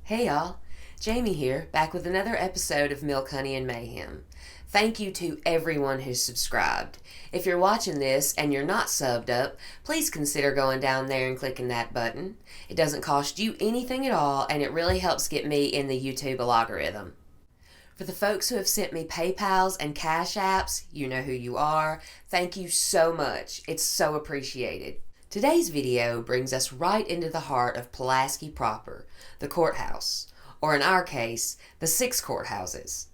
Hey y'all, Jamie here, back with another episode of Milk, Honey, and Mayhem. Thank you to everyone who's subscribed. If you're watching this and you're not subbed up, please consider going down there and clicking that button. It doesn't cost you anything at all, and it really helps get me in the YouTube algorithm. For the folks who have sent me PayPals and Cash Apps, you know who you are. Thank you so much. It's so appreciated. Today's video brings us right into the heart of Pulaski proper, the courthouse, or in our case, the 6 courthouses.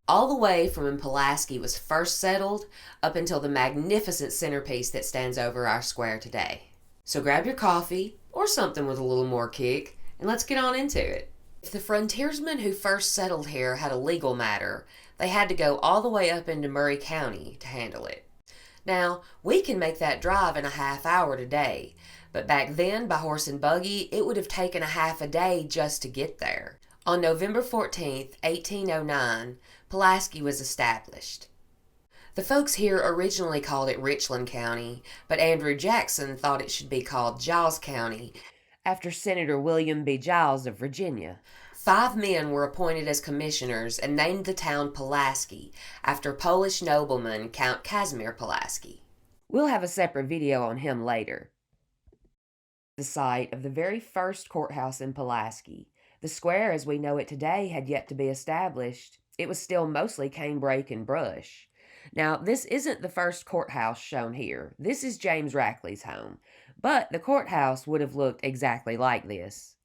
All the way from when Pulaski was first settled up until the magnificent centerpiece that stands over our square today. So grab your coffee, or something with a little more kick, and let's get on into it. If the frontiersmen who first settled here had a legal matter, they had to go all the way up into Murray County to handle it. Now, we can make that drive in a half hour today, but back then, by horse and buggy, it would have taken a half a day just to get there. On November 14th, 1809, Pulaski was established. The folks here originally called it Richland County, but Andrew Jackson thought it should be called Giles County, after Senator William B. Giles of Virginia. 5 men were appointed as commissioners and named the town Pulaski after Polish nobleman Count Casimir Pulaski. We'll have a separate video on him later. The site of the very first courthouse in Pulaski. The square as we know it today had yet to be established. It was still mostly canebrake and brush. Now, this isn't the first courthouse shown here. This is James Rackley's home, but the courthouse would have looked exactly like this.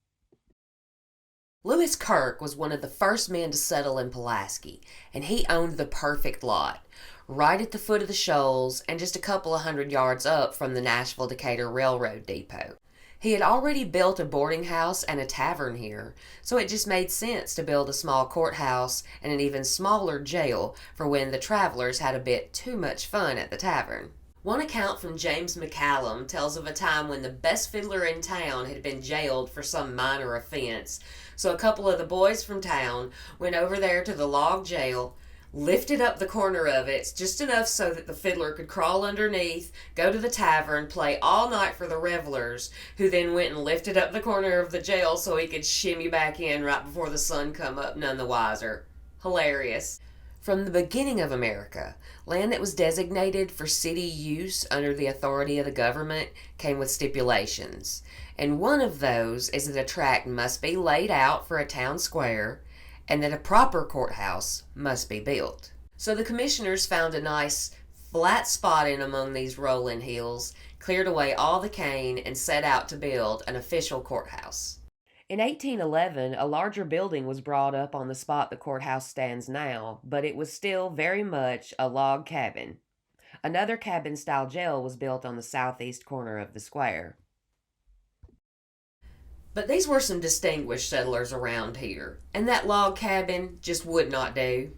Lewis Kirk was one of the first men to settle in Pulaski, and he owned the perfect lot, right at the foot of the shoals and just a couple of 100 yards up from the Nashville-Decatur Railroad Depot. He had already built a boarding house and a tavern here, so it just made sense to build a small courthouse and an even smaller jail for when the travelers had a bit too much fun at the tavern. One account from James McCallum tells of a time when the best fiddler in town had been jailed for some minor offense, so a couple of the boys from town went over there to the log jail, lifted up the corner of it just enough so that the fiddler could crawl underneath, go to the tavern, play all night for the revelers, who then went and lifted up the corner of the jail so he could shimmy back in right before the sun come up, none the wiser. Hilarious. From the beginning of America, land that was designated for city use under the authority of the government came with stipulations, and one of those is that a tract must be laid out for a town square and that a proper courthouse must be built. So the commissioners found a nice flat spot in among these rolling hills, cleared away all the cane, and set out to build an official courthouse. In 1811, a larger building was brought up on the spot the courthouse stands now, but it was still very much a log cabin. Another cabin-style jail was built on the southeast corner of the square. But these were some distinguished settlers around here, and that log cabin just would not do.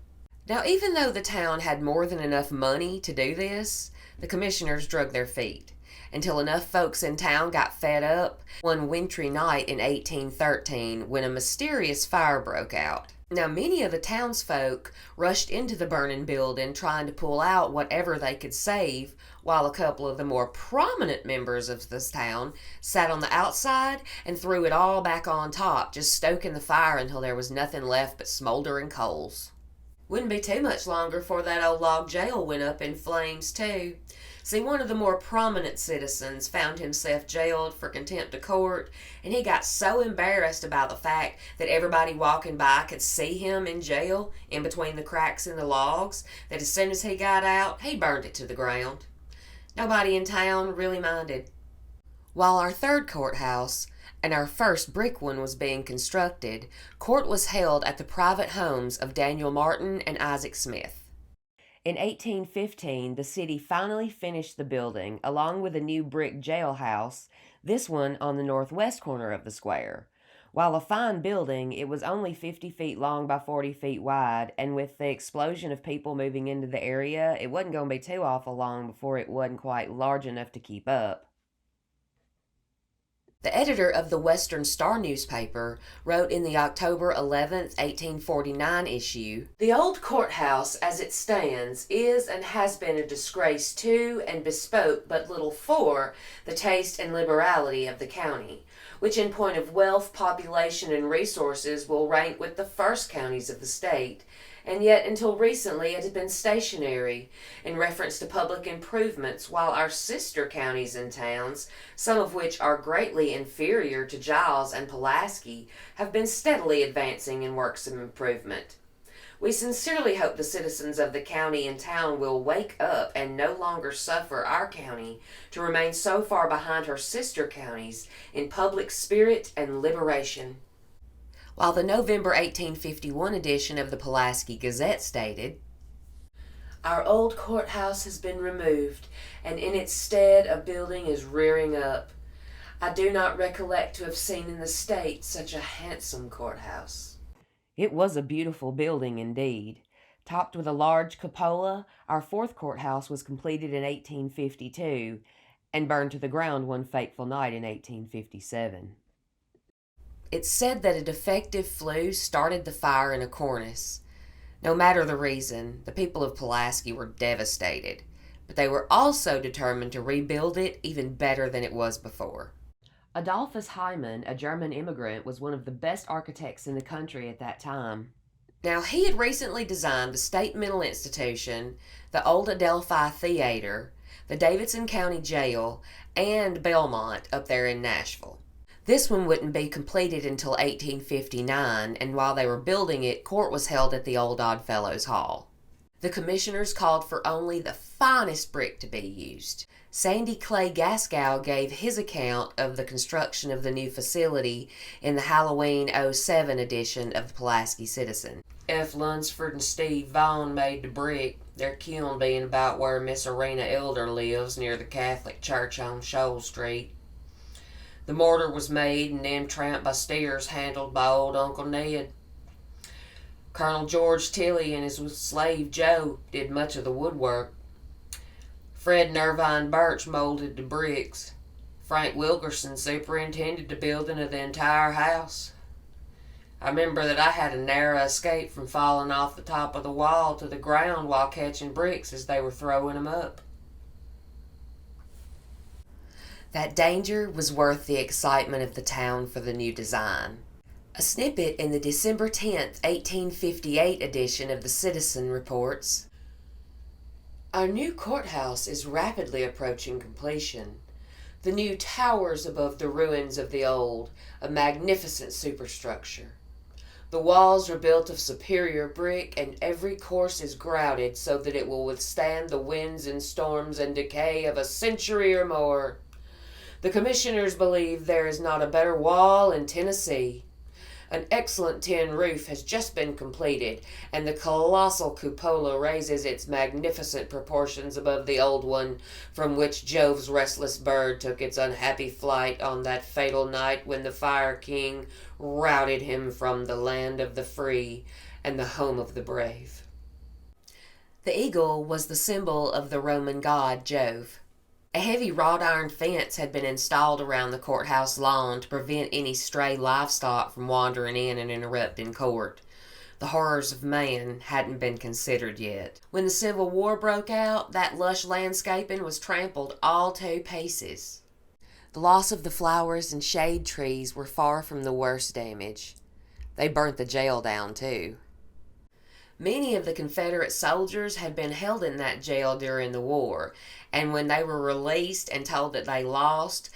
Now, even though the town had more than enough money to do this, the commissioners drug their feet until enough folks in town got fed up one wintry night in 1813 when a mysterious fire broke out. Now, many of the townsfolk rushed into the burning building trying to pull out whatever they could save, while a couple of the more prominent members of this town sat on the outside and threw it all back on top, just stoking the fire until there was nothing left but smoldering coals. Wouldn't be too much longer before that old log jail went up in flames, too. See, one of the more prominent citizens found himself jailed for contempt of court, and he got so embarrassed about the fact that everybody walking by could see him in jail in between the cracks in the logs that as soon as he got out, he burned it to the ground. Nobody in town really minded. While our third courthouse and our first brick one was being constructed, court was held at the private homes of Daniel Martin and Isaac Smith. In 1815, the city finally finished the building, along with a new brick jailhouse, this one on the northwest corner of the square. While a fine building, it was only 50 feet long by 40 feet wide, and with the explosion of people moving into the area, it wasn't going to be too awful long before it wasn't quite large enough to keep up. The editor of the Western Star newspaper wrote in the October 11th, 1849 issue, "The old courthouse as it stands is and has been a disgrace to and bespoke but little for the taste and liberality of the county, which in point of wealth, population, and resources will rank with the first counties of the state, and yet until recently it had been stationary in reference to public improvements, while our sister counties and towns, some of which are greatly inferior to Giles and Pulaski, have been steadily advancing in works of improvement. We sincerely hope the citizens of the county and town will wake up and no longer suffer our county to remain so far behind her sister counties in public spirit and liberation." While the November 1851 edition of the Pulaski Gazette stated, "Our old courthouse has been removed, and in its stead a building is rearing up. I do not recollect to have seen in the state such a handsome courthouse." It was a beautiful building indeed. Topped with a large cupola, our fourth courthouse was completed in 1852 and burned to the ground one fateful night in 1857. It's said that a defective flue started the fire in a cornice. No matter the reason, the people of Pulaski were devastated, but they were also determined to rebuild it even better than it was before. Adolphus Hyman, a German immigrant, was one of the best architects in the country at that time. Now, he had recently designed the State Mental Institution, the old Adelphi Theater, the Davidson County Jail, and Belmont up there in Nashville. This one wouldn't be completed until 1859, and while they were building it, court was held at the old Oddfellows Hall. The commissioners called for only the finest brick to be used. Sandy Clay Gaskow gave his account of the construction of the new facility in the Halloween '07 edition of the Pulaski Citizen. "F. Lunsford and Steve Vaughn made the brick, their kiln being about where Miss Arena Elder lives near the Catholic Church on Shoal Street. The mortar was made and then tramped by steers handled by old Uncle Ned. Colonel George Tilley and his slave Joe did much of the woodwork. Fred and Irvine Birch molded the bricks. Frank Wilkerson superintended the building of the entire house. I remember that I had a narrow escape from falling off the top of the wall to the ground while catching bricks as they were throwing them up." That danger was worth the excitement of the town for the new design. A snippet in the December 10th, 1858 edition of the Citizen reports, "Our new courthouse is rapidly approaching completion. The new towers above the ruins of the old, a magnificent superstructure. The walls are built of superior brick, and every course is grouted so that it will withstand the winds and storms and decay of a century or more. The commissioners believe there is not a better wall in Tennessee. An excellent tin roof has just been completed, and the colossal cupola raises its magnificent proportions above the old one from which Jove's restless bird took its unhappy flight on that fatal night when the Fire King routed him from the land of the free and the home of the brave." The eagle was the symbol of the Roman god Jove. A heavy wrought iron fence had been installed around the courthouse lawn to prevent any stray livestock from wandering in and interrupting court. The horrors of man hadn't been considered yet. When the Civil War broke out, that lush landscaping was trampled all to pieces. The loss of the flowers and shade trees were far from the worst damage. They burnt the jail down, too. Many of the Confederate soldiers had been held in that jail during the war, and when they were released and told that they lost,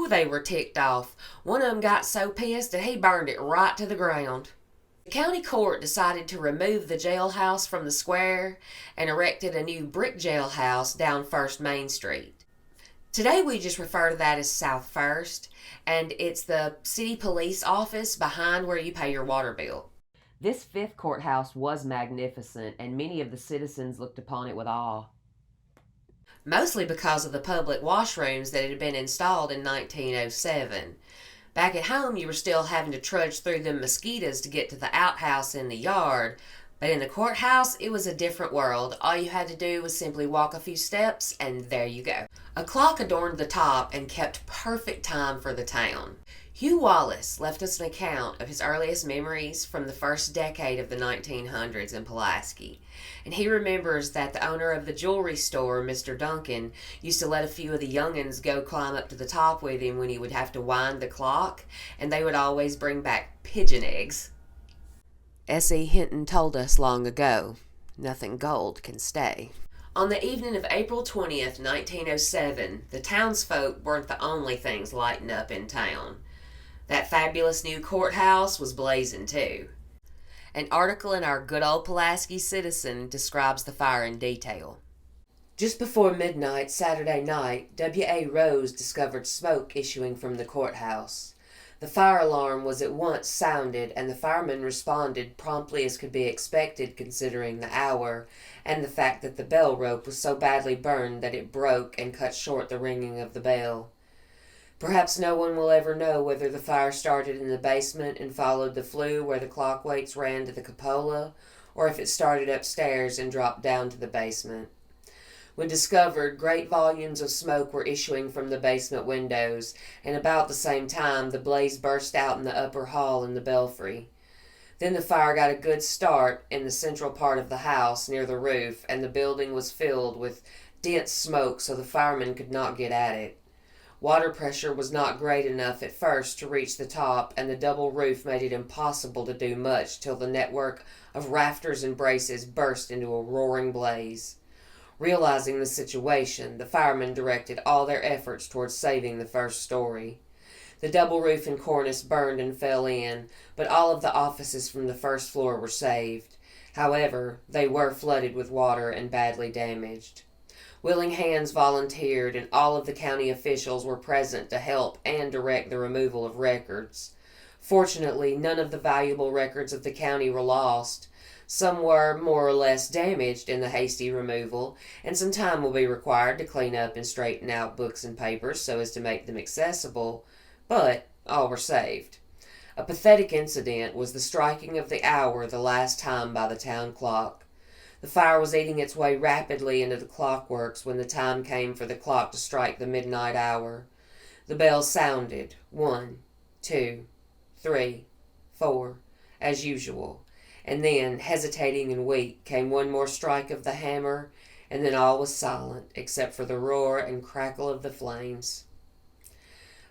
they were ticked off. One of them got so pissed that he burned it right to the ground. The county court decided to remove the jailhouse from the square and erected a new brick jailhouse down First Main Street. Today we just refer to that as South First, and it's the city police office behind where you pay your water bill. This fifth courthouse was magnificent, and many of the citizens looked upon it with awe. Mostly because of the public washrooms that had been installed in 1907. Back at home, you were still having to trudge through them mosquitoes to get to the outhouse in the yard, But in the courthouse, it was a different world. All you had to do was simply walk a few steps, and there you go. A clock adorned the top and kept perfect time for the town. Hugh Wallace left us an account of his earliest memories from the first decade of the 1900s in Pulaski. And he remembers that the owner of the jewelry store, Mr. Duncan, used to let a few of the young'uns go climb up to the top with him when he would have to wind the clock, and they would always bring back pigeon eggs. S.E. Hinton told us long ago, nothing gold can stay. On the evening of April 20th, 1907, the townsfolk weren't the only things lighting up in town. That fabulous new courthouse was blazing too. An article in our good old Pulaski Citizen describes the fire in detail. Just before midnight Saturday night, W.A. Rose discovered smoke issuing from the courthouse. The fire alarm was at once sounded, and the firemen responded promptly as could be expected considering the hour, and the fact that the bell rope was so badly burned that it broke and cut short the ringing of the bell. Perhaps no one will ever know whether the fire started in the basement and followed the flue where the clock weights ran to the cupola, or if it started upstairs and dropped down to the basement. When discovered, great volumes of smoke were issuing from the basement windows, and about the same time the blaze burst out in the upper hall and the belfry. Then the fire got a good start in the central part of the house near the roof, and the building was filled with dense smoke so the firemen could not get at it. Water pressure was not great enough at first to reach the top, and the double roof made it impossible to do much till the network of rafters and braces burst into a roaring blaze. Realizing the situation, the firemen directed all their efforts towards saving the first story. The double roof and cornice burned and fell in, but all of the offices from the first floor were saved. However, they were flooded with water and badly damaged. Willing hands volunteered, and all of the county officials were present to help and direct the removal of records. Fortunately, none of the valuable records of the county were lost. Some were more or less damaged in the hasty removal, and some time will be required to clean up and straighten out books and papers so as to make them accessible, but all were saved. A pathetic incident was the striking of the hour the last time by the town clock. The fire was eating its way rapidly into the clockworks when the time came for the clock to strike the midnight hour. The bell sounded 1, 2, 3, 4, as usual. And then, hesitating and weak, came one more strike of the hammer, and then all was silent, except for the roar and crackle of the flames.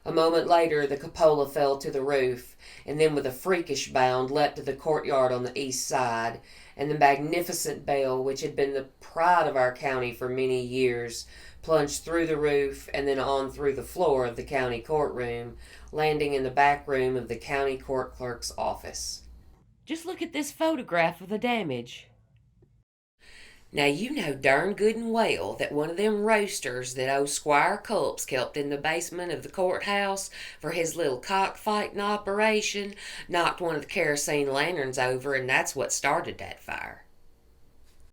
A moment later, the cupola fell to the roof, and then with a freakish bound leapt to the courtyard on the east side, and the magnificent bell, which had been the pride of our county for many years, plunged through the roof and then on through the floor of the county courtroom, landing in the back room of the county court clerk's office. Just look at this photograph of the damage. Now you know darn good and well that one of them roasters that old Squire Culp's kept in the basement of the courthouse for his little cockfighting operation knocked one of the kerosene lanterns over, and that's what started that fire.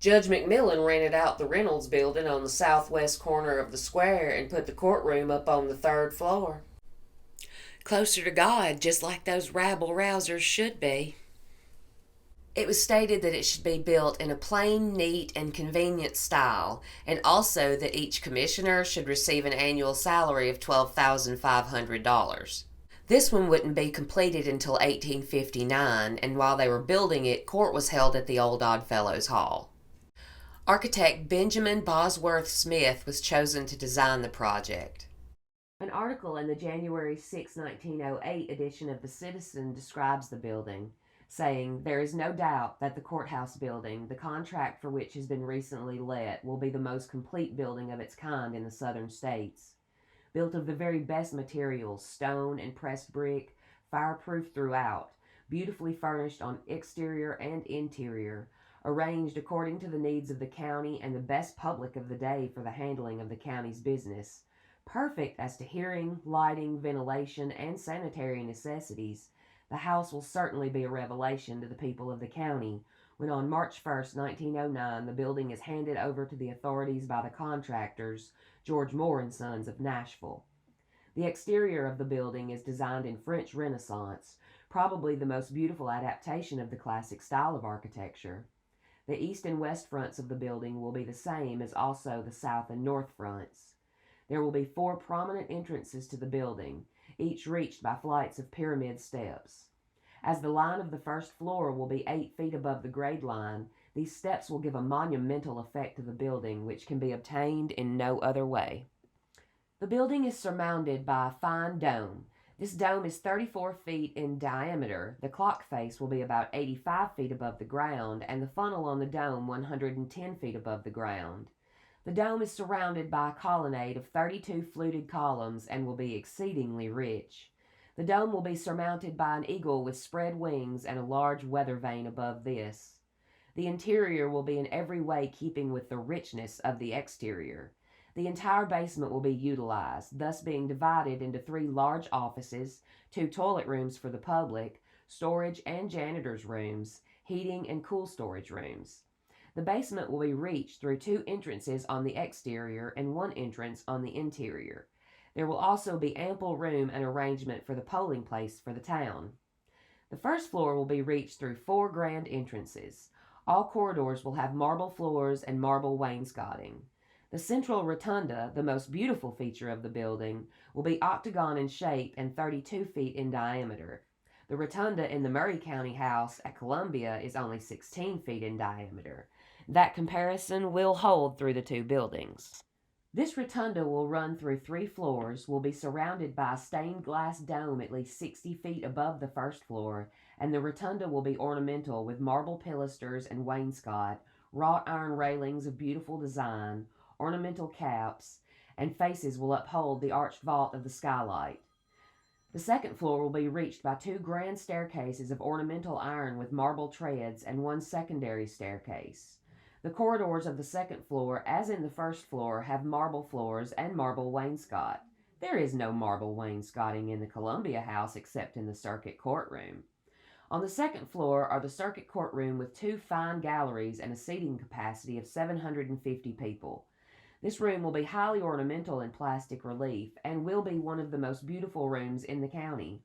Judge McMillan rented out the Reynolds building on the southwest corner of the square and put the courtroom up on the third floor. Closer to God, just like those rabble-rousers should be. It was stated that it should be built in a plain, neat, and convenient style, and also that each commissioner should receive an annual salary of $12,500. This one wouldn't be completed until 1859, and while they were building it, court was held at the Old Oddfellows Hall. Architect Benjamin Bosworth Smith was chosen to design the project. An article in the January 6, 1908 edition of the Citizen describes the building, saying, "There is no doubt that the courthouse building, the contract for which has been recently let, will be the most complete building of its kind in the southern states. Built of the very best materials, stone and pressed brick, fireproof throughout, beautifully furnished on exterior and interior, arranged according to the needs of the county and the best public of the day for the handling of the county's business, perfect as to hearing, lighting, ventilation, and sanitary necessities, the house will certainly be a revelation to the people of the county when on March 1st, 1909, the building is handed over to the authorities by the contractors, George Moore and Sons of Nashville. The exterior of the building is designed in French Renaissance, probably the most beautiful adaptation of the classic style of architecture. The east and west fronts of the building will be the same as also the south and north fronts. There will be 4 prominent entrances to the building, each reached by flights of pyramid steps. As the line of the first floor will be 8 feet above the grade line, these steps will give a monumental effect to the building which can be obtained in no other way. The building is surmounted by a fine dome. This dome is 34 feet in diameter. The clock face will be about 85 feet above the ground, and the funnel on the dome 110 feet above the ground. The dome is surrounded by a colonnade of 32 fluted columns and will be exceedingly rich. The dome will be surmounted by an eagle with spread wings and a large weather vane above this. The interior will be in every way keeping with the richness of the exterior. The entire basement will be utilized, thus being divided into 3 large offices, 2 toilet rooms for the public, storage and janitor's rooms, heating and cool storage rooms. The basement will be reached through 2 entrances on the exterior and 1 entrance on the interior. There will also be ample room and arrangement for the polling place for the town. The first floor will be reached through 4 grand entrances. All corridors will have marble floors and marble wainscoting. The central rotunda, the most beautiful feature of the building, will be octagon in shape and 32 feet in diameter. The rotunda in the Murray County House at Columbia is only 16 feet in diameter. That comparison will hold through the 2 buildings. This rotunda will run through 3 floors, will be surrounded by a stained glass dome at least 60 feet above the first floor, and the rotunda will be ornamental with marble pilasters and wainscot, wrought iron railings of beautiful design, ornamental caps, and faces will uphold the arched vault of the skylight. The second floor will be reached by 2 grand staircases of ornamental iron with marble treads and 1 secondary staircase. The corridors of the second floor, as in the first floor, have marble floors and marble wainscot. There is no marble wainscoting in the Columbia House except in the circuit courtroom. On the second floor are the circuit courtroom with 2 fine galleries and a seating capacity of 750 people. This room will be highly ornamental in plastic relief and will be one of the most beautiful rooms in the county.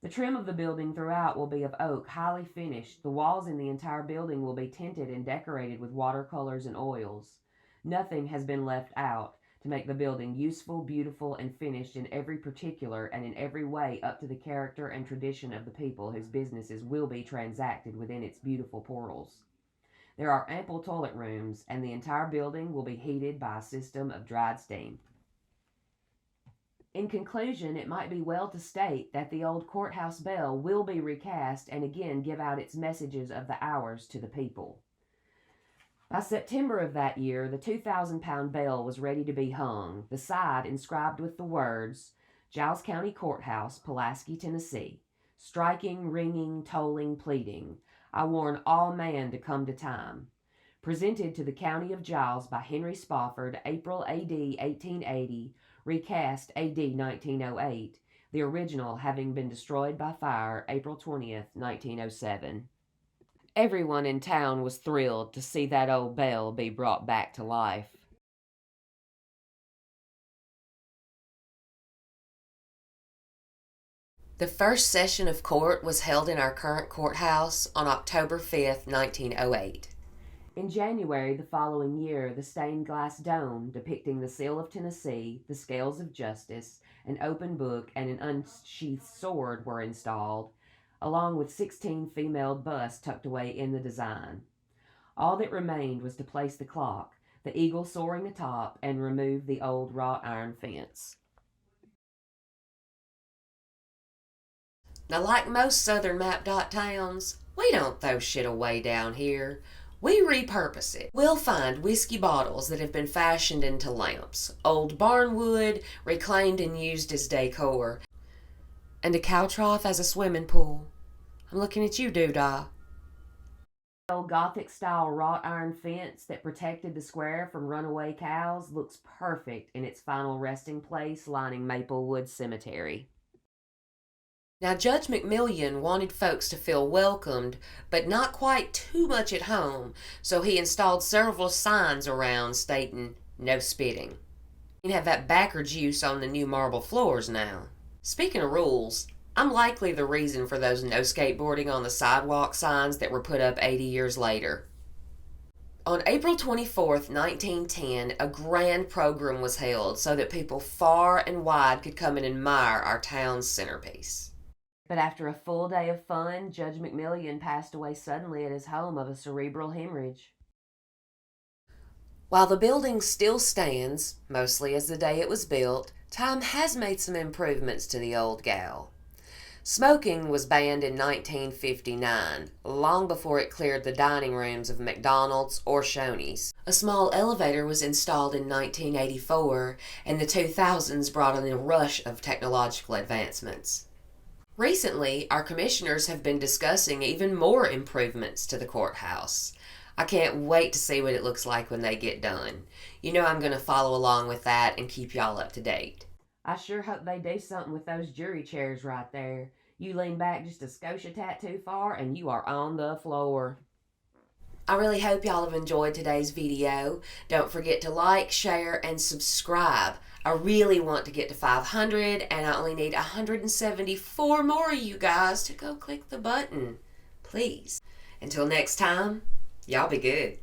The trim of the building throughout will be of oak, highly finished. The walls in the entire building will be tinted and decorated with watercolors and oils. Nothing has been left out to make the building useful, beautiful, and finished in every particular and in every way up to the character and tradition of the people whose businesses will be transacted within its beautiful portals. There are ample toilet rooms, and the entire building will be heated by a system of dried steam. In conclusion, it might be well to state that the old courthouse bell will be recast and again give out its messages of the hours to the people. By September of that year, the 2,000-pound bell was ready to be hung, the side inscribed with the words, Giles County Courthouse, Pulaski, Tennessee. Striking, ringing, tolling, pleading. I warn all man to come to time. Presented to the County of Giles by Henry Spofford, April A.D. 1880, recast A.D. 1908, the original having been destroyed by fire April 20th, 1907. Everyone in town was thrilled to see that old bell be brought back to life. The first session of court was held in our current courthouse on October 5th, 1908. In January the following year, the stained glass dome depicting the seal of Tennessee, the scales of justice, an open book, and an unsheathed sword were installed, along with 16 female busts tucked away in the design. All that remained was to place the clock, the eagle soaring atop, and remove the old wrought iron fence. Now, like most southern map-dot towns, we don't throw shit away down here. We repurpose it. We'll find whiskey bottles that have been fashioned into lamps, old barnwood reclaimed and used as decor, and a cow trough as a swimming pool. I'm looking at you, Doodah. The old Gothic-style wrought iron fence that protected the square from runaway cows looks perfect in its final resting place lining Maplewood Cemetery. Now, Judge McMillian wanted folks to feel welcomed, but not quite too much at home, so he installed several signs around stating, no spitting. You can have that backer juice on the new marble floors now. Speaking of rules, I'm likely the reason for those no skateboarding on the sidewalk signs that were put up 80 years later. On April 24th, 1910, a grand program was held so that people far and wide could come and admire our town's centerpiece. But after a full day of fun, Judge McMillian passed away suddenly at his home of a cerebral hemorrhage. While the building still stands, mostly as the day it was built, time has made some improvements to the old gal. Smoking was banned in 1959, long before it cleared the dining rooms of McDonald's or Shoney's. A small elevator was installed in 1984, and the 2000s brought in a rush of technological advancements. Recently, our commissioners have been discussing even more improvements to the courthouse. I can't wait to see what it looks like when they get done. You know I'm going to follow along with that and keep y'all up to date. I sure hope they do something with those jury chairs right there. You lean back just a scotia tat too far and you are on the floor. I really hope y'all have enjoyed today's video. Don't forget to like, share, and subscribe. I really want to get to 500 and I only need 174 more of you guys to go click the button. Please. Until next time, y'all be good.